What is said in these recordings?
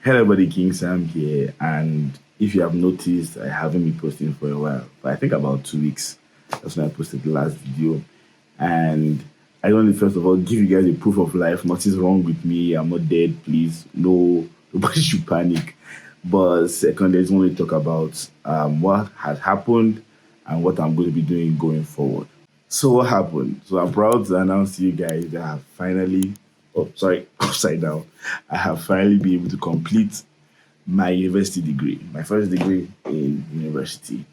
Hello everybody, King Sam here, and if you have noticed, I haven't been posting for a while, but I think about 2 weeks. That's when I posted the last video, and I want to first of all give you guys a proof of life. Nothing's wrong with me. I'm not dead. Please, no, nobody should panic. But second, I just want to talk about what has happened and what I'm going to be doing going forward. So what happened? So I'm proud to announce to you guys that I have finally, upside down. I have finally been able to complete my university degree, my first degree in university.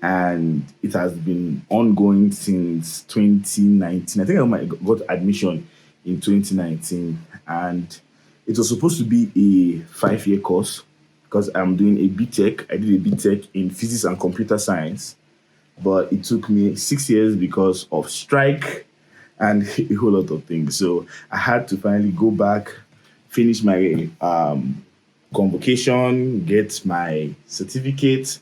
And it has been ongoing since 2019. I think I got admission in 2019. And it was supposed to be a 5-year course because I'm doing a BTech. I did a BTech in physics and computer science, but it took me 6 years because of strike and a whole lot of things. So I had to finally go back, finish my convocation, get my certificate,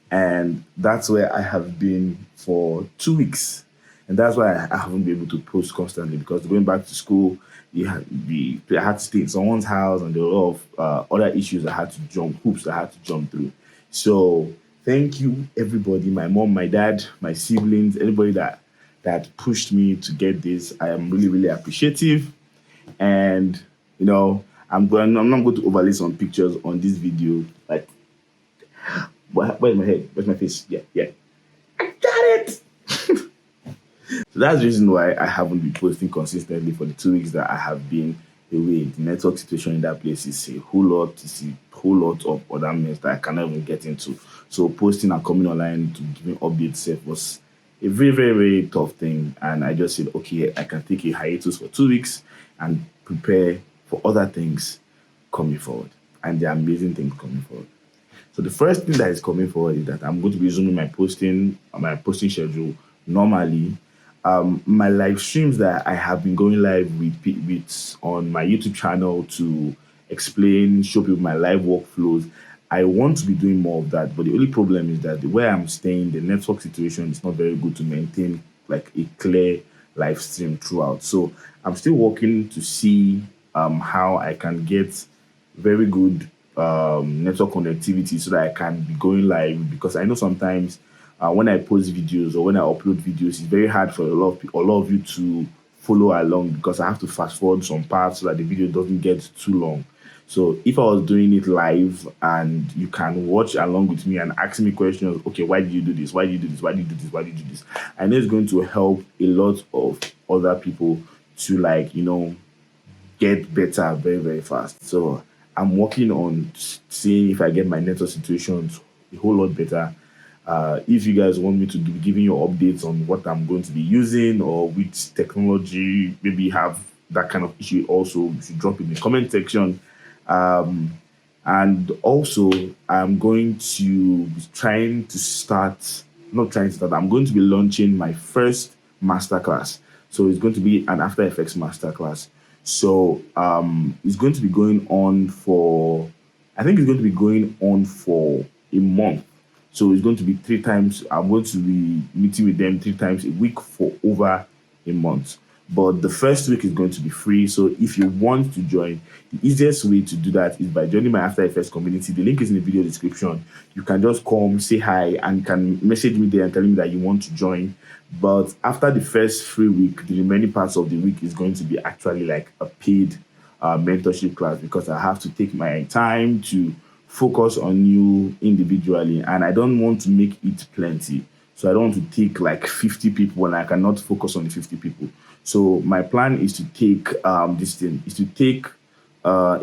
and that's where I have been for 2 weeks. And that's why I haven't been able to post constantly, because going back to school, I had to stay in someone's house, and there were a lot of other issues hoops I had to jump through. So thank you, everybody, my mom, my dad, my siblings, anybody that pushed me to get this. I am really, really appreciative. And, I'm not going to overlay some pictures on this video. Like, where's my head? Where's my face? Yeah. I got it! So that's the reason why I haven't been posting consistently for the 2 weeks that I have been away. The network situation in that place is a whole lot of other mess that I cannot even get into. So posting and coming online to giving updates was a very, very, very tough thing. And I just said, okay, I can take a hiatus for 2 weeks and prepare for other things coming forward. And the amazing things coming forward. So the first thing that is coming forward is that I'm going to be resuming my posting schedule normally. My live streams that I have been going live with on my YouTube channel to show people my live workflows. I want to be doing more of that, but the only problem is that where I'm staying, the network situation is not very good to maintain like a clear live stream throughout. So I'm still working to see how I can get very good network connectivity so that I can be going live, because I know sometimes when I post videos or when I upload videos, it's very hard for a lot of you to follow along, because I have to fast forward some parts so that the video doesn't get too long. So if I was doing it live and you can watch along with me and ask me questions, okay, why did you do this? Why did you do this? Why did you do this? Why did you do this? I know it's going to help a lot of other people to get better very, very fast. So I'm working on seeing if I get my network situations a whole lot better. If you guys want me to be giving you updates on what I'm going to be using or which technology maybe have that kind of issue, also you should drop it in the comment section. And also I'm going to be I'm going to be launching my first masterclass. So it's going to be an After Effects masterclass. So it's going to be going on for a month. So it's going to be 3 times. I'm going to be meeting with them 3 times a week for over a month. But the first week is going to be free. So if you want to join, the easiest way to do that is by joining my After Effects community. The link is in the video description. You can just come, say hi, and you can message me there and tell me that you want to join. But after the first free week, the remaining parts of the week is going to be actually like a paid mentorship class, because I have to take my time to focus on you individually, and I don't want to make it plenty. So I don't want to take like 50 people and I cannot focus on the 50 people. So my plan is to take a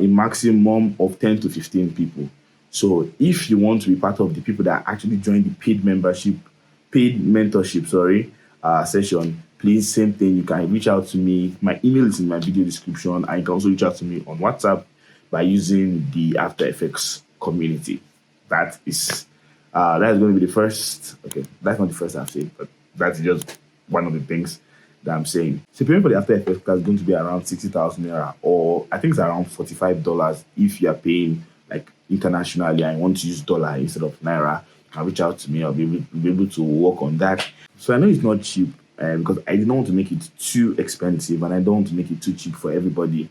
maximum of 10 to 15 people. So if you want to be part of the people that actually join the paid mentorship session, please, same thing. You can reach out to me. My email is in my video description, and you can also reach out to me on WhatsApp by using the After Effects community. That is going to be the first. Okay, that's not the first I've said, but that's just one of the things that I'm saying. So payment for the After Effects class is going to be around 60,000 naira, or I think it's around $45 if you are paying like internationally and you want to use dollar instead of naira. You can reach out to me. I'll be able to work on that. So I know it's not cheap, because I don't want to make it too expensive and I don't want to make it too cheap for everybody.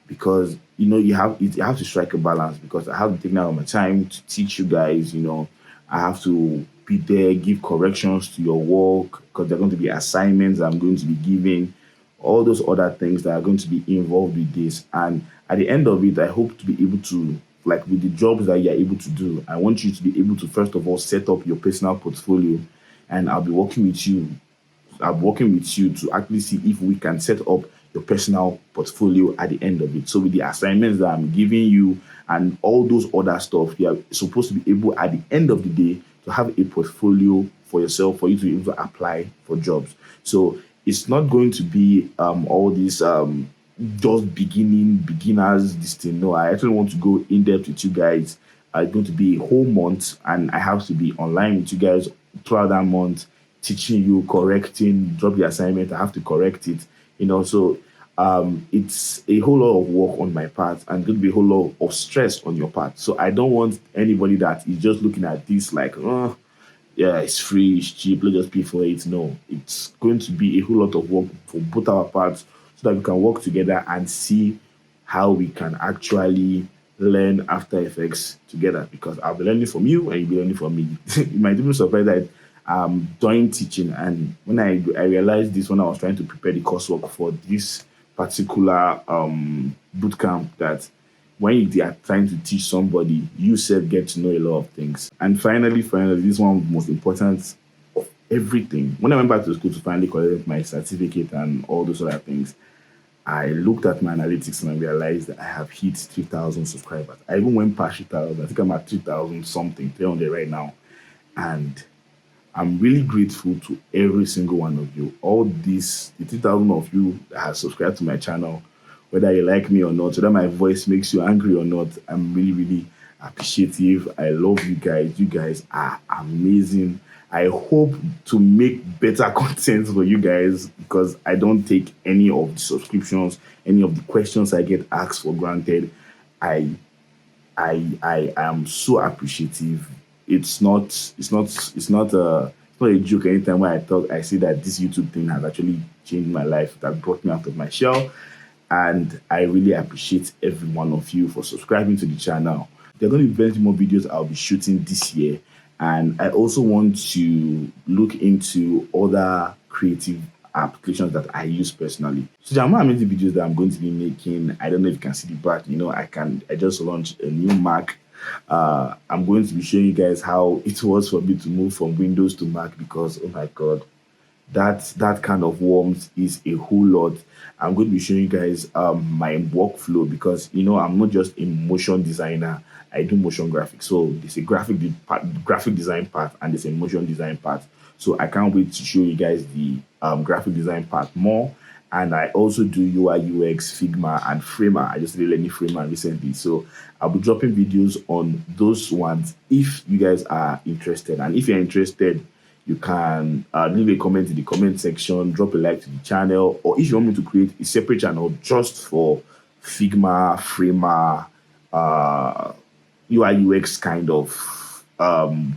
because you have to strike a balance, because I have to take out my time to teach you guys. I have to be there, give corrections to your work, because there are going to be assignments I'm going to be giving, all those other things that are going to be involved with this. And at the end of it, I hope to be able to, like with the jobs that you're able to do, I want you to be able to, first of all, set up your personal portfolio. And I'll be working with you to actually see if we can set up your personal portfolio at the end of it. So with the assignments that I'm giving you and all those other stuff, you are supposed to be able at the end of the day to have a portfolio for yourself, for you to be able to apply for jobs. So it's not going to be all these just beginners this thing. No, I actually want to go in depth with you guys. It's going to be a whole month, and I have to be online with you guys throughout that month, teaching you, correcting, drop the assignment, I have to correct it. So it's a whole lot of work on my part, and going to be a whole lot of stress on your part. So I don't want anybody that is just looking at this like, oh, yeah, it's free, it's cheap, let's just pay for it. No, it's going to be a whole lot of work for both our parts, so that we can work together and see how we can actually learn After Effects together, because I'll be learning from you and you'll be learning from me. You might even be surprised that I'm doing teaching, and when I realized this when I was trying to prepare the coursework for this particular bootcamp, that when you are trying to teach somebody, you self get to know a lot of things. And finally, this one of the most important of everything. When I went back to school to finally collect my certificate and all those other things, I looked at my analytics and I realized that I have hit 3,000 subscribers. I even went past 3,000. I think I'm at 3,000 something, 300 right now. And I'm really grateful to every single one of you. The 3,000 of you that have subscribed to my channel, whether you like me or not, whether my voice makes you angry or not, I'm really, really appreciative. I love you guys. You guys are amazing. I hope to make better content for you guys, because I don't take any of the subscriptions, any of the questions I get asked for granted. I am so appreciative. It's not a joke. Anytime when I talk, I say that this YouTube thing has actually changed my life, that brought me out of my shell. And I really appreciate every one of you for subscribing to the channel. There are going to be very more videos I'll be shooting this year. And I also want to look into other creative applications that I use personally. So there are more amazing videos that I'm going to be making. I don't know if you can see the back. I just launched a new Mac. I'm going to be showing you guys how it was for me to move from Windows to Mac, because oh my god, that kind of warmth is a whole lot. I'm going to be showing you guys my workflow, because I'm not just a motion designer. I do motion graphics. So there's a graphic design part and there's a motion design part. So I can't wait to show you guys the graphic design part more. And I also do UI, UX, Figma, and Framer. I just really learned Framer recently. So I'll be dropping videos on those ones if you guys are interested. And if you're interested, you can leave a comment in the comment section, drop a like to the channel, or if you want me to create a separate channel just for Figma, Framer, UI, UX kind of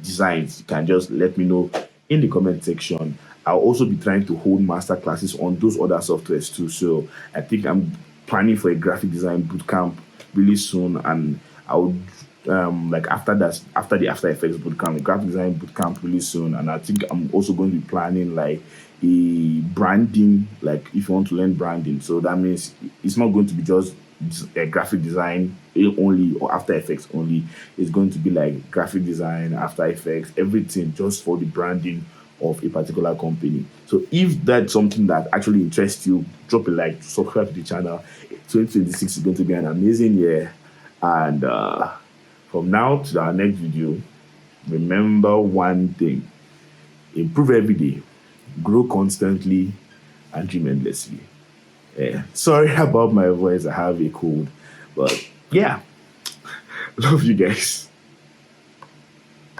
designs, you can just let me know in the comment section. I'll also be trying to hold master classes on those other softwares too. So I think I'm planning for a graphic design bootcamp really soon, and I would after the After Effects bootcamp, a graphic design bootcamp really soon. And I think I'm also going to be planning like a branding, like if you want to learn branding. So that means it's not going to be just a graphic design only or After Effects only. It's going to be like graphic design, After Effects, everything just for the branding of a particular company. So if that's something that actually interests you, drop a like, subscribe to the channel. 2026 is going to be an amazing year. And from now to our next video, remember one thing: improve every day, grow constantly, and dream endlessly. Sorry about my voice, I have a cold, but yeah, love you guys.